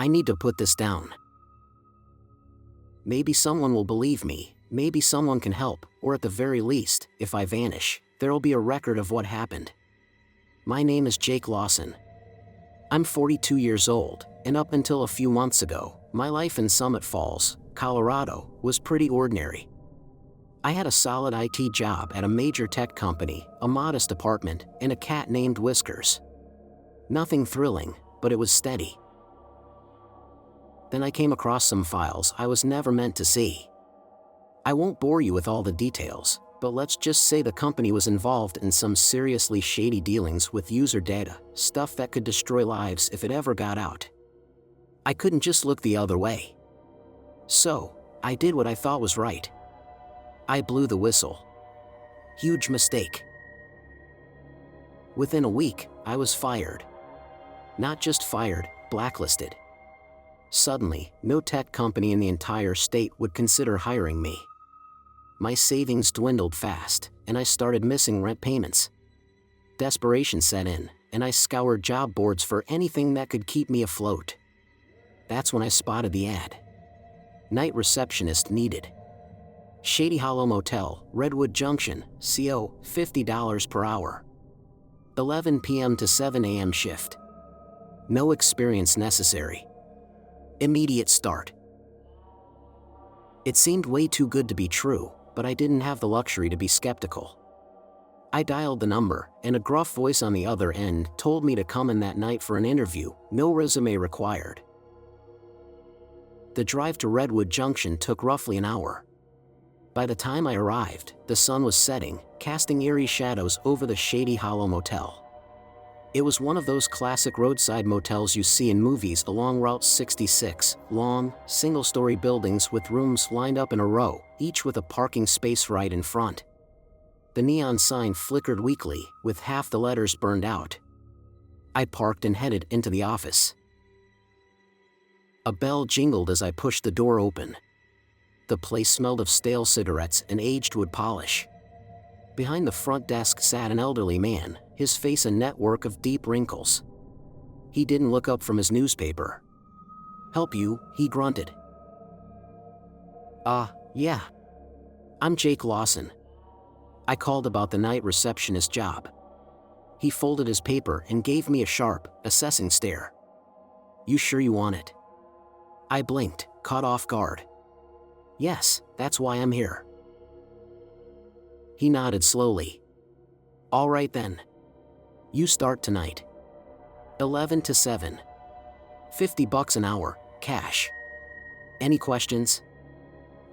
I need to put this down. Maybe someone will believe me, maybe someone can help, or at the very least, if I vanish, there'll be a record of what happened. My name is Jake Lawson. I'm 42 years old, and up until a few months ago, my life in Summit Falls, Colorado, was pretty ordinary. I had a solid IT job at a major tech company, a modest apartment, and a cat named Whiskers. Nothing thrilling, but it was steady. Then I came across some files I was never meant to see. I won't bore you with all the details, but let's just say the company was involved in some seriously shady dealings with user data, stuff that could destroy lives if it ever got out. I couldn't just look the other way. So, I did what I thought was right. I blew the whistle. Huge mistake. Within a week, I was fired. Not just fired, blacklisted. Suddenly, no tech company in the entire state would consider hiring me. My savings dwindled fast, and I started missing rent payments. Desperation set in, and I scoured job boards for anything that could keep me afloat. That's when I spotted the ad. Night receptionist needed. Shady Hollow Motel, Redwood Junction, CO, $50 per hour. 11 p.m. to 7 a.m. shift. No experience necessary. Immediate start. It seemed way too good to be true, but I didn't have the luxury to be skeptical. I dialed the number, and a gruff voice on the other end told me to come in that night for an interview, no resume required. The drive to Redwood Junction took roughly an hour. By the time I arrived, the sun was setting, casting eerie shadows over the Shady Hollow Motel. It was one of those classic roadside motels you see in movies along Route 66, long, single-story buildings with rooms lined up in a row, each with a parking space right in front. The neon sign flickered weakly, with half the letters burned out. I parked and headed into the office. A bell jingled as I pushed the door open. The place smelled of stale cigarettes and aged wood polish. Behind the front desk sat an elderly man, his face a network of deep wrinkles. He didn't look up from his newspaper. "Help you?" he grunted. Yeah. I'm Jake Lawson. I called about the night receptionist job." He folded his paper and gave me a sharp, assessing stare. "You sure you want it?" I blinked, caught off guard. "Yes, that's why I'm here." He nodded slowly. "All right then. You start tonight. 11 to 7. $50 an hour, cash. Any questions?"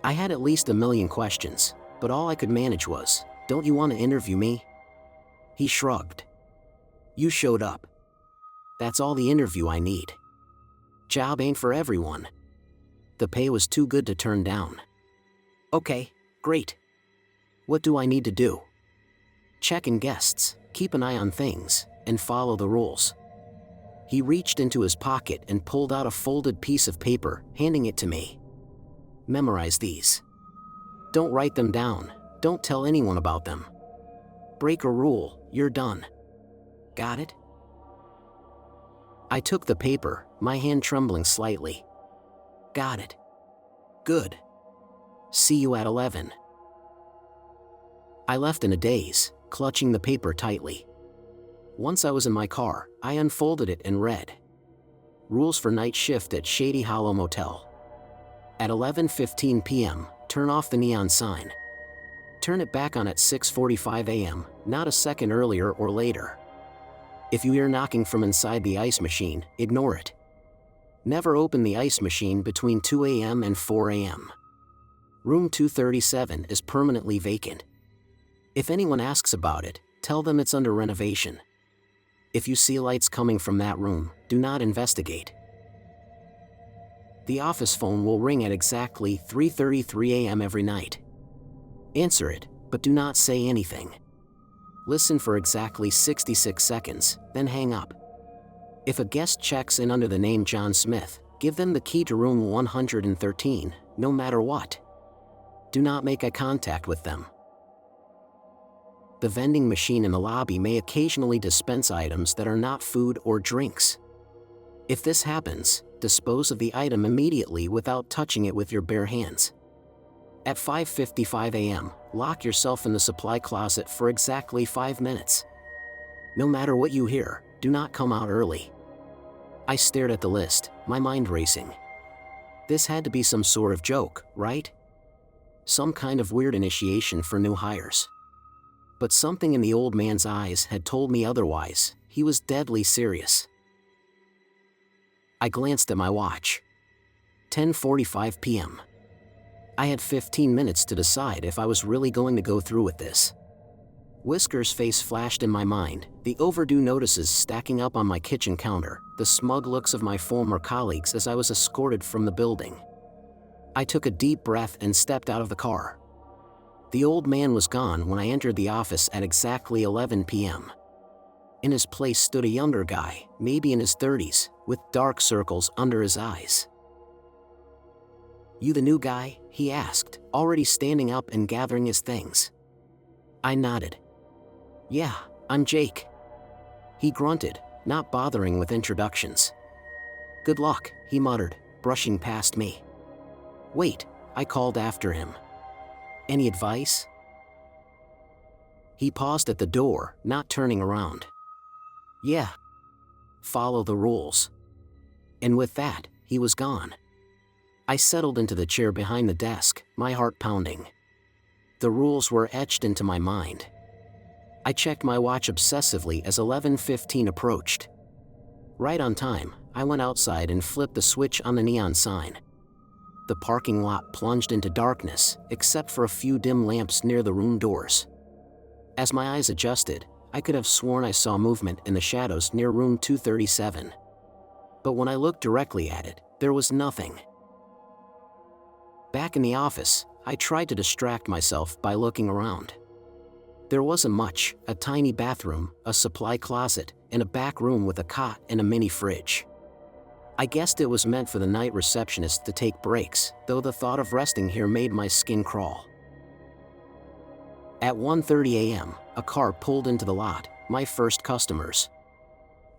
I had at least a million questions, but all I could manage was, "Don't you want to interview me?" He shrugged. "You showed up. That's all the interview I need. Job ain't for everyone." The pay was too good to turn down. "Okay, great. What do I need to do?" "Check in guests, keep an eye on things, and follow the rules." He reached into his pocket and pulled out a folded piece of paper, handing it to me. "Memorize these. Don't write them down, don't tell anyone about them. Break a rule, you're done. Got it?" I took the paper, my hand trembling slightly. "Got it. Good. See you at 11. I left in a daze, clutching the paper tightly. Once I was in my car, I unfolded it and read. Rules for night shift at Shady Hollow Motel. At 11:15 p.m., turn off the neon sign. Turn it back on at 6:45 a.m., not a second earlier or later. If you hear knocking from inside the ice machine, ignore it. Never open the ice machine between 2 a.m. and 4 a.m. Room 237 is permanently vacant. If anyone asks about it, tell them it's under renovation. If you see lights coming from that room, do not investigate. The office phone will ring at exactly 3:33 a.m. every night. Answer it, but do not say anything. Listen for exactly 66 seconds, then hang up. If a guest checks in under the name John Smith, give them the key to room 113, no matter what. Do not make eye contact with them. The vending machine in the lobby may occasionally dispense items that are not food or drinks. If this happens, dispose of the item immediately without touching it with your bare hands. At 5:55 a.m., lock yourself in the supply closet for exactly 5 minutes. No matter what you hear, do not come out early. I stared at the list, my mind racing. This had to be some sort of joke, right? Some kind of weird initiation for new hires. But something in the old man's eyes had told me otherwise. He was deadly serious. I glanced at my watch. 10:45 p.m. I had 15 minutes to decide if I was really going to go through with this. Whisker's face flashed in my mind, the overdue notices stacking up on my kitchen counter, the smug looks of my former colleagues as I was escorted from the building. I took a deep breath and stepped out of the car. The old man was gone when I entered the office at exactly 11 p.m. In his place stood a younger guy, maybe in his 30s, with dark circles under his eyes. "You the new guy?" he asked, already standing up and gathering his things. I nodded. "Yeah, I'm Jake." He grunted, not bothering with introductions. "Good luck," he muttered, brushing past me. "Wait," I called after him. "Any advice?" He paused at the door, not turning around. "Yeah. Follow the rules." And with that, he was gone. I settled into the chair behind the desk, my heart pounding. The rules were etched into my mind. I checked my watch obsessively as 11:15 approached. Right on time, I went outside and flipped the switch on the neon sign. The parking lot plunged into darkness, except for a few dim lamps near the room doors. As my eyes adjusted, I could have sworn I saw movement in the shadows near room 237. But when I looked directly at it, there was nothing. Back in the office, I tried to distract myself by looking around. There wasn't much: a tiny bathroom, a supply closet, and a back room with a cot and a mini fridge. I guessed it was meant for the night receptionist to take breaks, though the thought of resting here made my skin crawl. At 1:30 a.m., a car pulled into the lot, my first customers.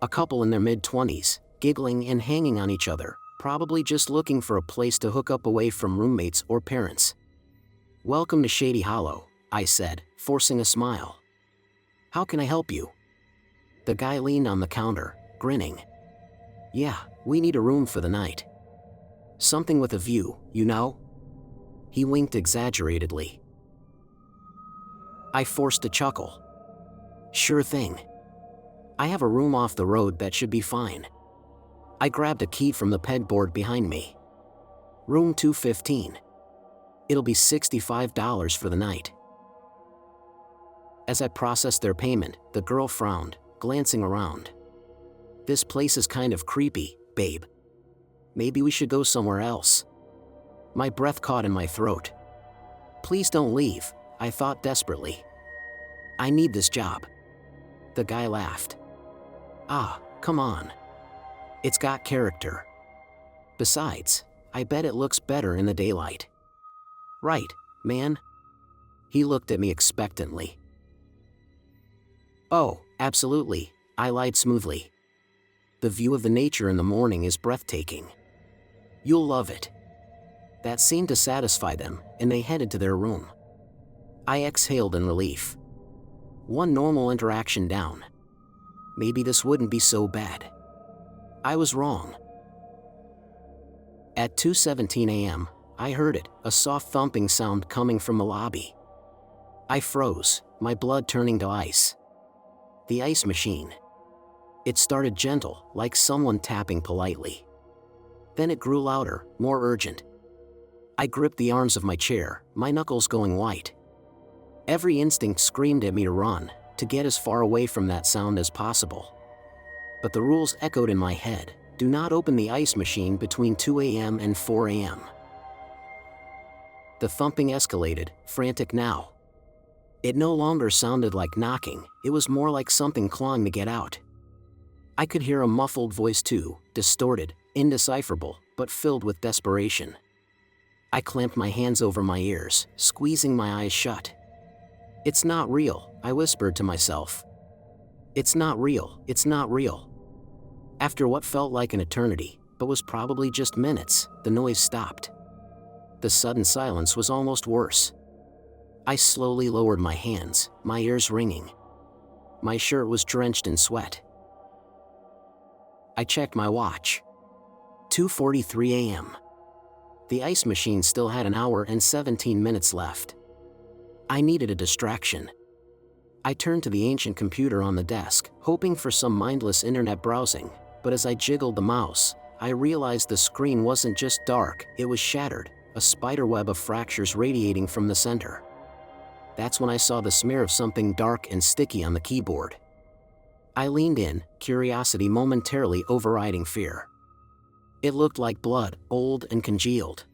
A couple in their mid-20s, giggling and hanging on each other, probably just looking for a place to hook up away from roommates or parents. "Welcome to Shady Hollow," I said, forcing a smile. "How can I help you?" The guy leaned on the counter, grinning. "Yeah, we need a room for the night. Something with a view, you know?" He winked exaggeratedly. I forced a chuckle. "Sure thing. I have a room off the road that should be fine." I grabbed a key from the pegboard behind me. "Room 215. It'll be $65 for the night." As I processed their payment, the girl frowned, glancing around. "This place is kind of creepy, babe. Maybe we should go somewhere else." My breath caught in my throat. "Please don't leave," I thought desperately. "I need this job." The guy laughed. "Ah, come on. It's got character. Besides, I bet it looks better in the daylight." "Right, man?" He looked at me expectantly. "Oh, absolutely," I lied smoothly. "The view of the nature in the morning is breathtaking. You'll love it." That seemed to satisfy them, and they headed to their room. I exhaled in relief. One normal interaction down. Maybe this wouldn't be so bad. I was wrong. At 2:17 a.m., I heard it, a soft thumping sound coming from the lobby. I froze, my blood turning to ice. The ice machine. It started gentle, like someone tapping politely. Then it grew louder, more urgent. I gripped the arms of my chair, my knuckles going white. Every instinct screamed at me to run, to get as far away from that sound as possible. But the rules echoed in my head: do not open the ice machine between 2 a.m. and 4 a.m. The thumping escalated, frantic now. It no longer sounded like knocking, it was more like something clawing to get out. I could hear a muffled voice too, distorted, indecipherable, but filled with desperation. I clamped my hands over my ears, squeezing my eyes shut. "It's not real," I whispered to myself. "It's not real, it's not real." After what felt like an eternity, but was probably just minutes, the noise stopped. The sudden silence was almost worse. I slowly lowered my hands, my ears ringing. My shirt was drenched in sweat. I checked my watch. 2:43 a.m. The ice machine still had an hour and 17 minutes left. I needed a distraction. I turned to the ancient computer on the desk, hoping for some mindless internet browsing, but as I jiggled the mouse, I realized the screen wasn't just dark, it was shattered, a spiderweb of fractures radiating from the center. That's when I saw the smear of something dark and sticky on the keyboard. I leaned in, curiosity momentarily overriding fear. It looked like blood, old and congealed.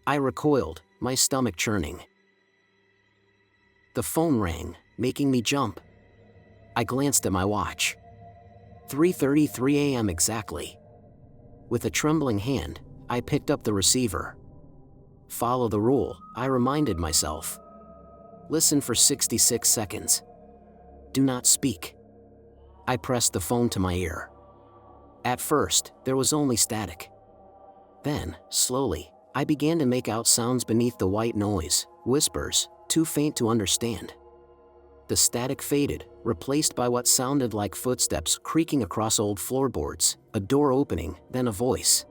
I recoiled, my stomach churning. The phone rang, making me jump. I glanced at my watch. 3:33 a.m. exactly. With a trembling hand, I picked up the receiver. Follow the rule, I reminded myself. Listen for 66 seconds. Do not speak. I pressed the phone to my ear. At first, there was only static. Then, slowly, I began to make out sounds beneath the white noise, whispers, too faint to understand. The static faded, replaced by what sounded like footsteps creaking across old floorboards, a door opening, then a voice.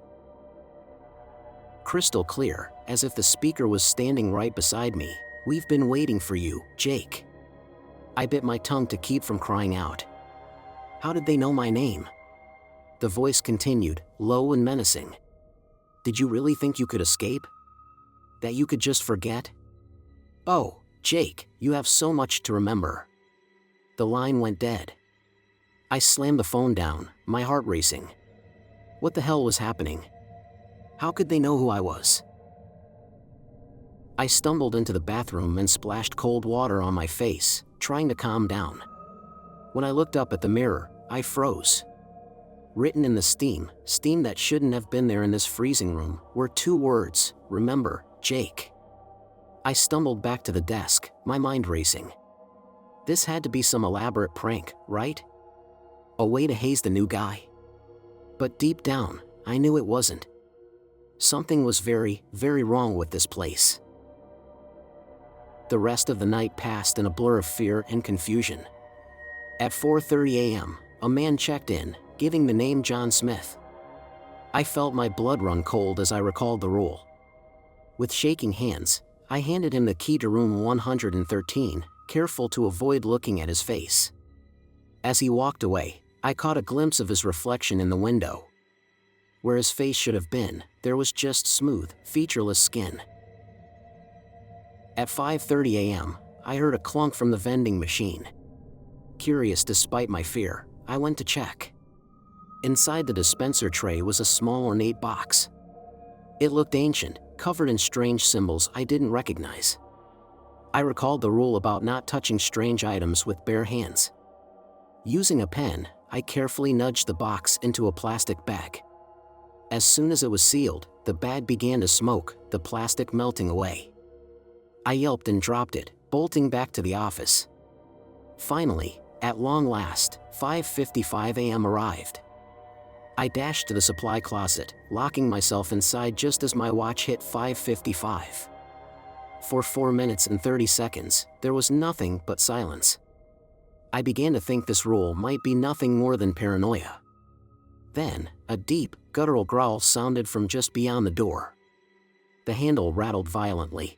Crystal clear, as if the speaker was standing right beside me. "We've been waiting for you, Jake." I bit my tongue to keep from crying out. How did they know my name? The voice continued, low and menacing. "Did you really think you could escape? That you could just forget? Oh, Jake, you have so much to remember." The line went dead. I slammed the phone down, my heart racing. What the hell was happening? How could they know who I was? I stumbled into the bathroom and splashed cold water on my face, trying to calm down. When I looked up at the mirror, I froze. Written in the steam that shouldn't have been there in this freezing room, were two words: "Remember, Jake." I stumbled back to the desk, my mind racing. This had to be some elaborate prank, right? A way to haze the new guy? But deep down, I knew it wasn't. Something was very, very wrong with this place. The rest of the night passed in a blur of fear and confusion. At 4:30 a.m., a man checked in, giving the name John Smith. I felt my blood run cold as I recalled the rule. With shaking hands, I handed him the key to room 113, careful to avoid looking at his face. As he walked away, I caught a glimpse of his reflection in the window. Where his face should have been, there was just smooth, featureless skin. At 5:30 a.m., I heard a clunk from the vending machine. Curious despite my fear, I went to check. Inside the dispenser tray was a small ornate box. It looked ancient, covered in strange symbols I didn't recognize. I recalled the rule about not touching strange items with bare hands. Using a pen, I carefully nudged the box into a plastic bag. As soon as it was sealed, the bag began to smoke, the plastic melting away. I yelped and dropped it, bolting back to the office. Finally, at long last, 5:55 a.m. arrived. I dashed to the supply closet, locking myself inside just as my watch hit 5:55. For 4 minutes and 30 seconds, there was nothing but silence. I began to think this rule might be nothing more than paranoia. Then, a deep, guttural growl sounded from just beyond the door. The handle rattled violently.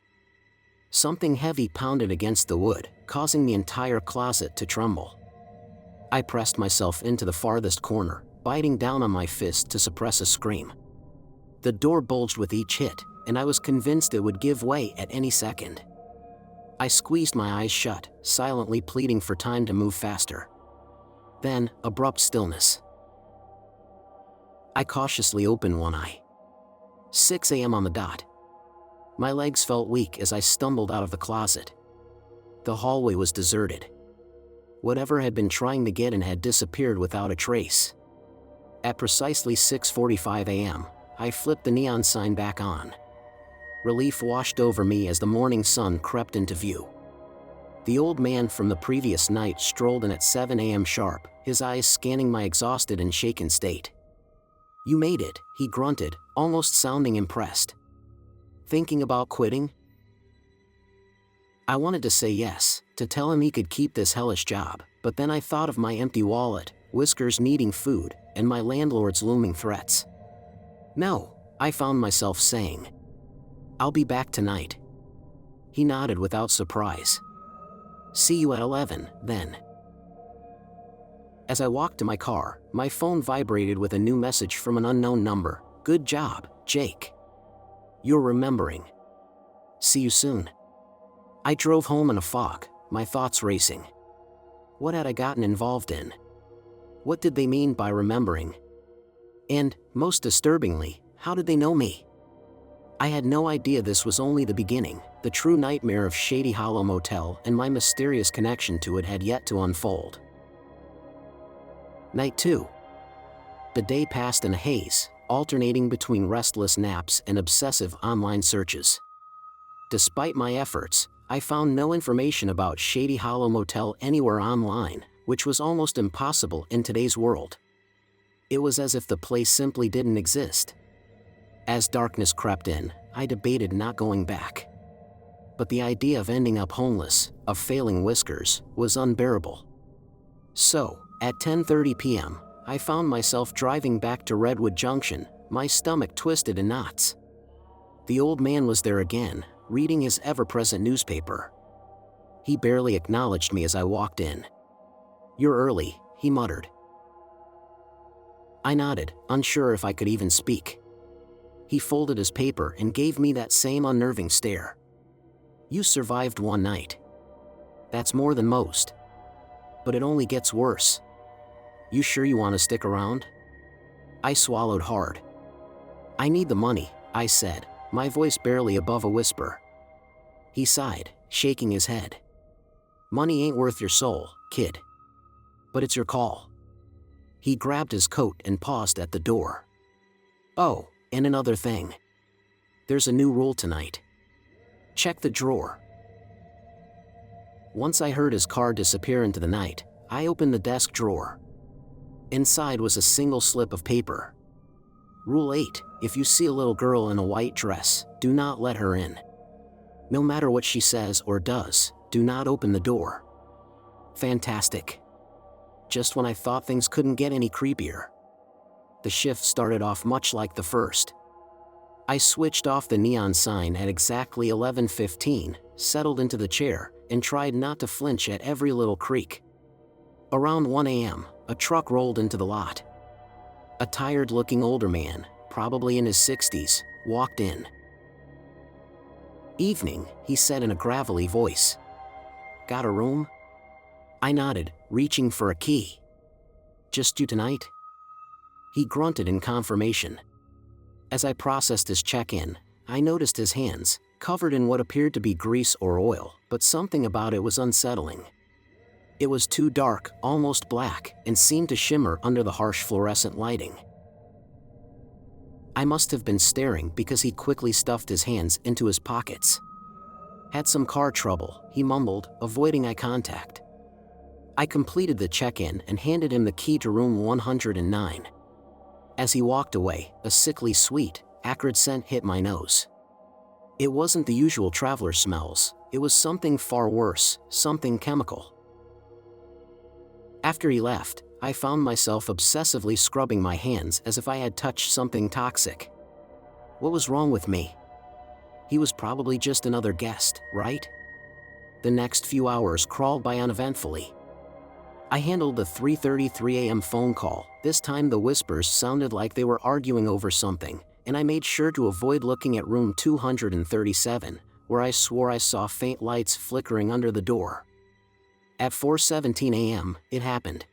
Something heavy pounded against the wood, causing the entire closet to tremble. I pressed myself into the farthest corner, biting down on my fist to suppress a scream. The door bulged with each hit, and I was convinced it would give way at any second. I squeezed my eyes shut, silently pleading for time to move faster. Then, abrupt stillness. I cautiously opened one eye. 6 a.m. on the dot. My legs felt weak as I stumbled out of the closet. The hallway was deserted. Whatever had been trying to get in had disappeared without a trace. At precisely 6:45 a.m., I flipped the neon sign back on. Relief washed over me as the morning sun crept into view. The old man from the previous night strolled in at 7 a.m. sharp, his eyes scanning my exhausted and shaken state. "You made it," he grunted, almost sounding impressed. "Thinking about quitting?" I wanted to say yes, to tell him he could keep this hellish job, but then I thought of my empty wallet, Whiskers needing food, and my landlord's looming threats. "No," I found myself saying. "I'll be back tonight." He nodded without surprise. "See you at 11, then." As I walked to my car, my phone vibrated with a new message from an unknown number. "Good job, Jake. You're remembering. See you soon." I drove home in a fog, my thoughts racing. What had I gotten involved in? What did they mean by remembering? And, most disturbingly, how did they know me? I had no idea this was only the beginning. The true nightmare of Shady Hollow Motel and my mysterious connection to it had yet to unfold. Night 2. The day passed in a haze, alternating between restless naps and obsessive online searches. Despite my efforts, I found no information about Shady Hollow Motel anywhere online, which was almost impossible in today's world. It was as if the place simply didn't exist. As darkness crept in, I debated not going back. But the idea of ending up homeless, of failing Whiskers, was unbearable. So, at 10:30 p.m., I found myself driving back to Redwood Junction, my stomach twisted in knots. The old man was there again, reading his ever-present newspaper. He barely acknowledged me as I walked in. "You're early," he muttered. I nodded, unsure if I could even speak. He folded his paper and gave me that same unnerving stare. "You survived one night. That's more than most. But it only gets worse. You sure you want to stick around?" I swallowed hard. "I need the money," I said, my voice barely above a whisper. He sighed, shaking his head. "Money ain't worth your soul, kid. But it's your call." He grabbed his coat and paused at the door. "Oh, and another thing. There's a new rule tonight. Check the drawer." Once I heard his car disappear into the night, I opened the desk drawer. Inside was a single slip of paper. Rule 8, if you see a little girl in a white dress, do not let her in. No matter what she says or does, do not open the door. Fantastic. Just when I thought things couldn't get any creepier. The shift started off much like the first. I switched off the neon sign at exactly 11:15, settled into the chair, and tried not to flinch at every little creak. Around 1 a.m., a truck rolled into the lot. A tired-looking older man, probably in his 60s, walked in. "Evening," he said in a gravelly voice. "Got a room?" I nodded, reaching for a key. "Just you tonight?" He grunted in confirmation. As I processed his check-in, I noticed his hands, covered in what appeared to be grease or oil, but something about it was unsettling. It was too dark, almost black, and seemed to shimmer under the harsh fluorescent lighting. I must have been staring because he quickly stuffed his hands into his pockets. "Had some car trouble," he mumbled, avoiding eye contact. I completed the check-in and handed him the key to room 109. As he walked away, a sickly sweet, acrid scent hit my nose. It wasn't the usual traveler smells, it was something far worse, something chemical. After he left, I found myself obsessively scrubbing my hands as if I had touched something toxic. What was wrong with me? He was probably just another guest, right? The next few hours crawled by uneventfully. I handled the 3:33 a.m. phone call. This time the whispers sounded like they were arguing over something, and I made sure to avoid looking at room 237, where I swore I saw faint lights flickering under the door. At 4:17 a.m., it happened.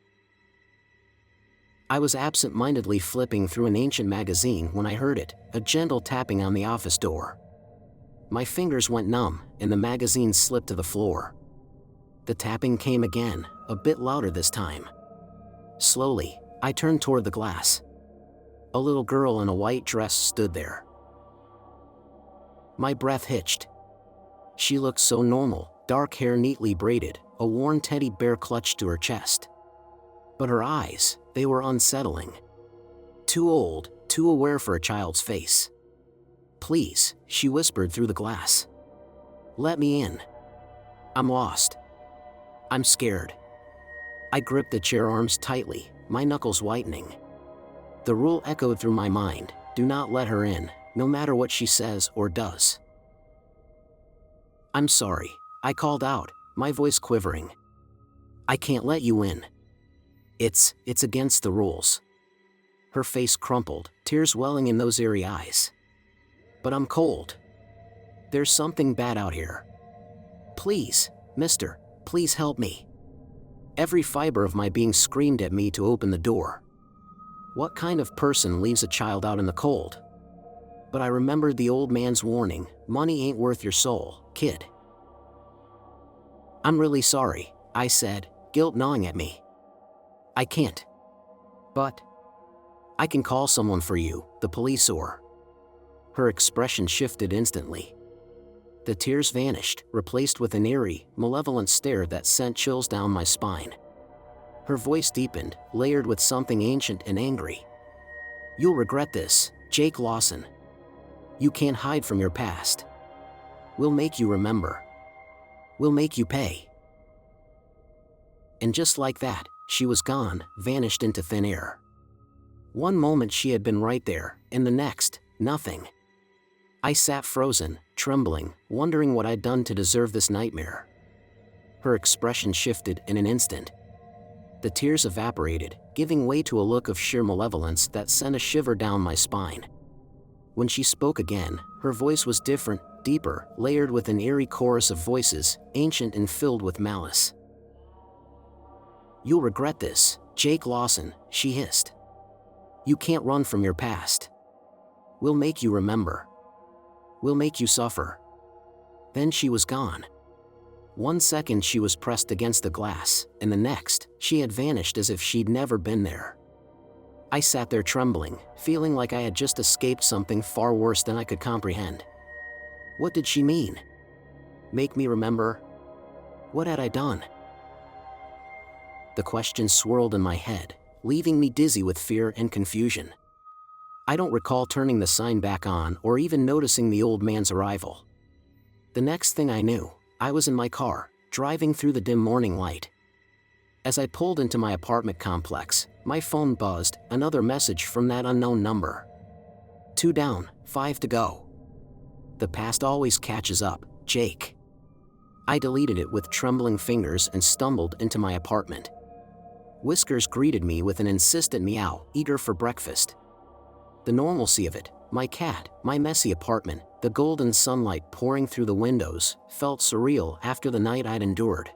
I was absent-mindedly flipping through an ancient magazine when I heard it, a gentle tapping on the office door. My fingers went numb, and the magazine slipped to the floor. The tapping came again, a bit louder this time. Slowly, I turned toward the glass. A little girl in a white dress stood there. My breath hitched. She looked so normal, dark hair neatly braided, a worn teddy bear clutched to her chest. But her eyes, they were unsettling. Too old, too aware for a child's face. "Please," she whispered through the glass. "Let me in. I'm lost. I'm scared." I gripped the chair arms tightly, my knuckles whitening. The rule echoed through my mind: do not let her in, no matter what she says or does. "I'm sorry," I called out, my voice quivering. "I can't let you in. It's against the rules." Her face crumpled, tears welling in those eerie eyes. "But I'm cold. There's something bad out here. Please, mister, please help me." Every fiber of my being screamed at me to open the door. What kind of person leaves a child out in the cold? But I remembered the old man's warning: money ain't worth your soul, kid. "I'm really sorry," I said, guilt gnawing at me. "I can't. But I can call someone for you, the police or..." Her expression shifted instantly. The tears vanished, replaced with an eerie, malevolent stare that sent chills down my spine. Her voice deepened, layered with something ancient and angry. "You'll regret this, Jake Lawson. You can't hide from your past. We'll make you remember. We'll make you pay." And just like that, she was gone, vanished into thin air. One moment she had been right there, and the next, nothing. I sat frozen, trembling, wondering what I'd done to deserve this nightmare. Her expression shifted in an instant. The tears evaporated, giving way to a look of sheer malevolence that sent a shiver down my spine. When she spoke again, her voice was different, deeper, layered with an eerie chorus of voices, ancient and filled with malice. "You'll regret this, Jake Lawson," she hissed. "You can't run from your past. We'll make you remember. We'll make you suffer." Then she was gone. 1 second she was pressed against the glass, and the next, she had vanished as if she'd never been there. I sat there trembling, feeling like I had just escaped something far worse than I could comprehend. What did she mean? Make me remember? What had I done? The questions swirled in my head, leaving me dizzy with fear and confusion. I don't recall turning the sign back on or even noticing the old man's arrival. The next thing I knew, I was in my car, driving through the dim morning light. As I pulled into my apartment complex, my phone buzzed, another message from that unknown number. 2 down, 5 to go. The past always catches up, Jake. I deleted it with trembling fingers and stumbled into my apartment. Whiskers greeted me with an insistent meow, eager for breakfast. The normalcy of it, my cat, my messy apartment, the golden sunlight pouring through the windows, felt surreal after the night I'd endured.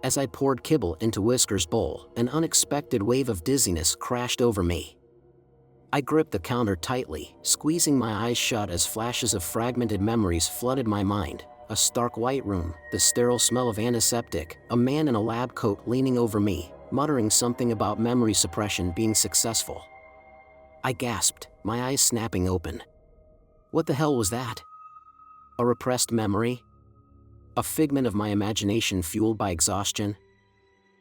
As I poured kibble into Whiskers' bowl, an unexpected wave of dizziness crashed over me. I gripped the counter tightly, squeezing my eyes shut as flashes of fragmented memories flooded my mind. A stark white room, the sterile smell of antiseptic, a man in a lab coat leaning over me, muttering something about memory suppression being successful. I gasped, my eyes snapping open. What the hell was that? A repressed memory? A figment of my imagination fueled by exhaustion?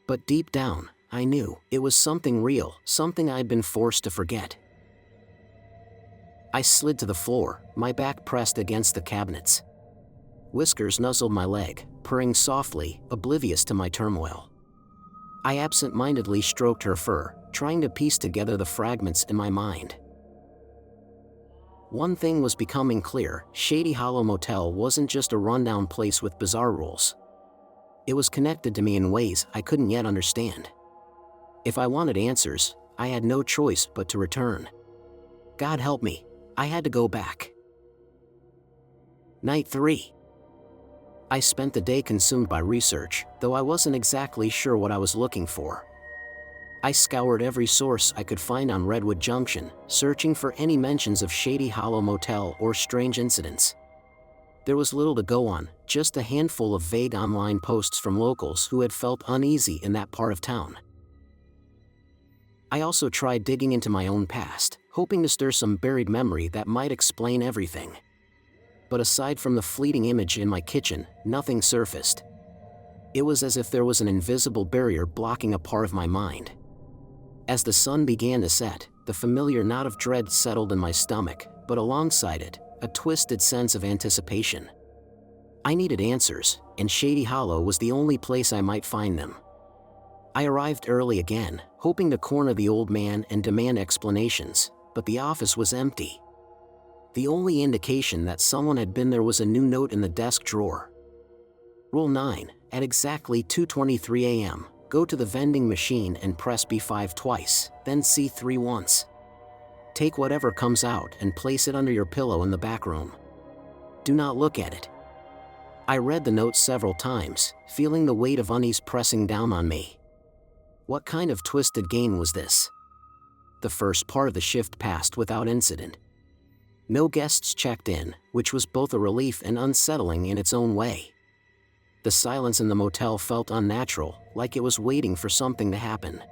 But deep down, I knew it was something real, something I'd been forced to forget. I slid to the floor, my back pressed against the cabinets. Whiskers nuzzled my leg, purring softly, oblivious to my turmoil. I absent-mindedly stroked her fur, trying to piece together the fragments in my mind. One thing was becoming clear: Shady Hollow Motel wasn't just a rundown place with bizarre rules. It was connected to me in ways I couldn't yet understand. If I wanted answers, I had no choice but to return. God help me, I had to go back. Night 3. I spent the day consumed by research, though I wasn't exactly sure what I was looking for. I scoured every source I could find on Redwood Junction, searching for any mentions of Shady Hollow Motel or strange incidents. There was little to go on, just a handful of vague online posts from locals who had felt uneasy in that part of town. I also tried digging into my own past, hoping to stir some buried memory that might explain everything. but aside from the fleeting image in my kitchen, nothing surfaced. It was as if there was an invisible barrier blocking a part of my mind. As the sun began to set, the familiar knot of dread settled in my stomach, but alongside it, a twisted sense of anticipation. I needed answers, and Shady Hollow was the only place I might find them. I arrived early again, hoping to corner the old man and demand explanations, but the office was empty. The only indication that someone had been there was a new note in the desk drawer. Rule 9, at exactly 2:23 a.m., go to the vending machine and press B5 twice, then C3 once. Take whatever comes out and place it under your pillow in the back room. Do not look at it. I read the note several times, feeling the weight of unease pressing down on me. What kind of twisted game was this? The first part of the shift passed without incident. No guests checked in, which was both a relief and unsettling in its own way. The silence in the motel felt unnatural, like it was waiting for something to happen.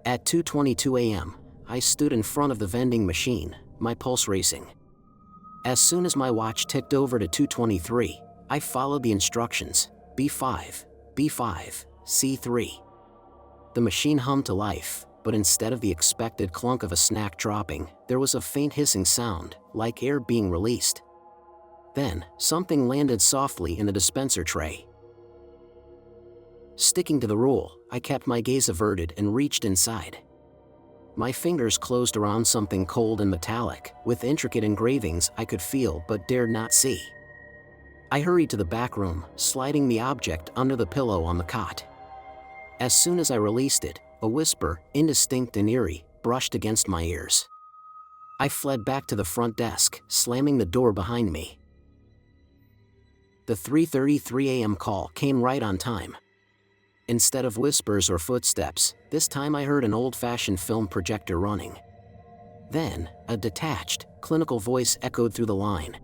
At 2:22 a.m., I stood in front of the vending machine, my pulse racing. As soon as my watch ticked over to 2:23, I followed the instructions, B5, B5, C3. The machine hummed to life, but instead of the expected clunk of a snack dropping, there was a faint hissing sound, like air being released. Then, something landed softly in the dispenser tray. Sticking to the rule, I kept my gaze averted and reached inside. My fingers closed around something cold and metallic, with intricate engravings I could feel but dared not see. I hurried to the back room, sliding the object under the pillow on the cot. As soon as I released it, a whisper, indistinct and eerie, brushed against my ears. I fled back to the front desk, slamming the door behind me. The 3:33 a.m. call came right on time. Instead of whispers or footsteps, this time I heard an old-fashioned film projector running. Then, a detached, clinical voice echoed through the line.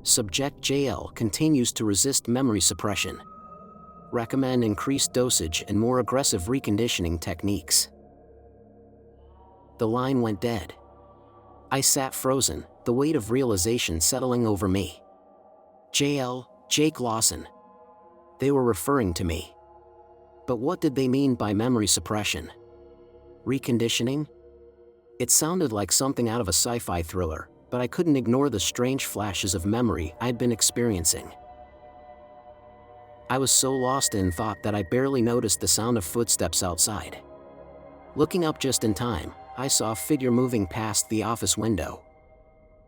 Subject JL continues to resist memory suppression. Recommend increased dosage and more aggressive reconditioning techniques. The line went dead. I sat frozen, the weight of realization settling over me. JL, Jake Lawson. They were referring to me. But what did they mean by memory suppression? Reconditioning? It sounded like something out of a sci-fi thriller, but I couldn't ignore the strange flashes of memory I'd been experiencing. I was so lost in thought that I barely noticed the sound of footsteps outside. Looking up just in time, I saw a figure moving past the office window.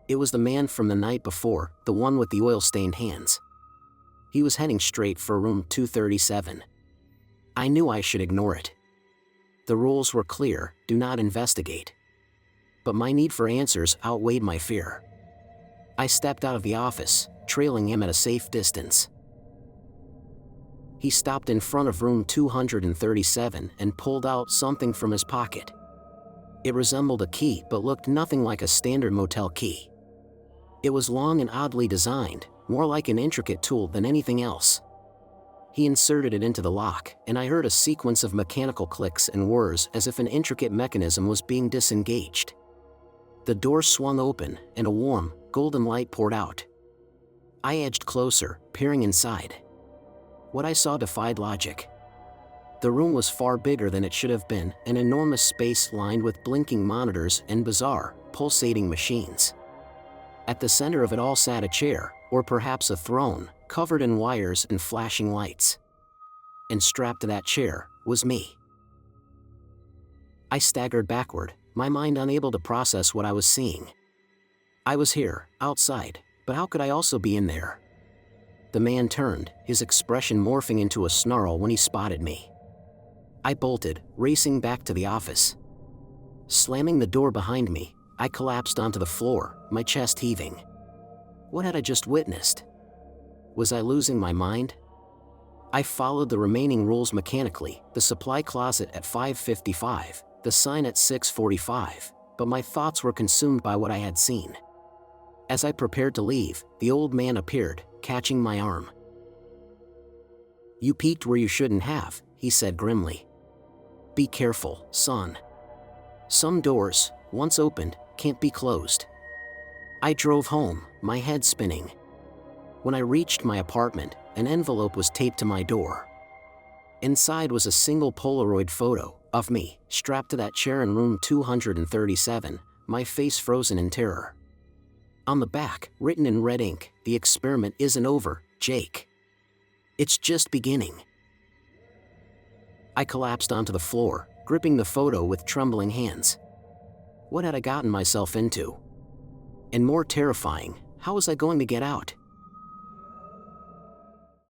It was the man from the night before, the one with the oil-stained hands. He was heading straight for room 237. I knew I should ignore it. The rules were clear, do not investigate. But my need for answers outweighed my fear. I stepped out of the office, trailing him at a safe distance. He stopped in front of room 237 and pulled out something from his pocket. It resembled a key but looked nothing like a standard motel key. It was long and oddly designed, more like an intricate tool than anything else. He inserted it into the lock, and I heard a sequence of mechanical clicks and whirs as if an intricate mechanism was being disengaged. The door swung open, and a warm, golden light poured out. I edged closer, peering inside. What I saw defied logic. The room was far bigger than it should have been, an enormous space lined with blinking monitors and bizarre, pulsating machines. At the center of it all sat a chair, or perhaps a throne, covered in wires and flashing lights. And strapped to that chair was me. I staggered backward, my mind unable to process what I was seeing. I was here, outside, but how could I also be in there? The man turned, his expression morphing into a snarl when he spotted me. I bolted, racing back to the office. Slamming the door behind me, I collapsed onto the floor, my chest heaving. What had I just witnessed? Was I losing my mind? I followed the remaining rules mechanically, the supply closet at 5:55, the sign at 6:45, but my thoughts were consumed by what I had seen. As I prepared to leave, the old man appeared, catching my arm. "You peeked where you shouldn't have," he said grimly. "Be careful, son. Some doors, once opened, can't be closed." I drove home, my head spinning. When I reached my apartment, an envelope was taped to my door. Inside was a single Polaroid photo of me, strapped to that chair in room 237, my face frozen in terror. On the back, written in red ink, "The experiment isn't over, Jake. It's just beginning." I collapsed onto the floor, gripping the photo with trembling hands. What had I gotten myself into? And more terrifying, how was I going to get out?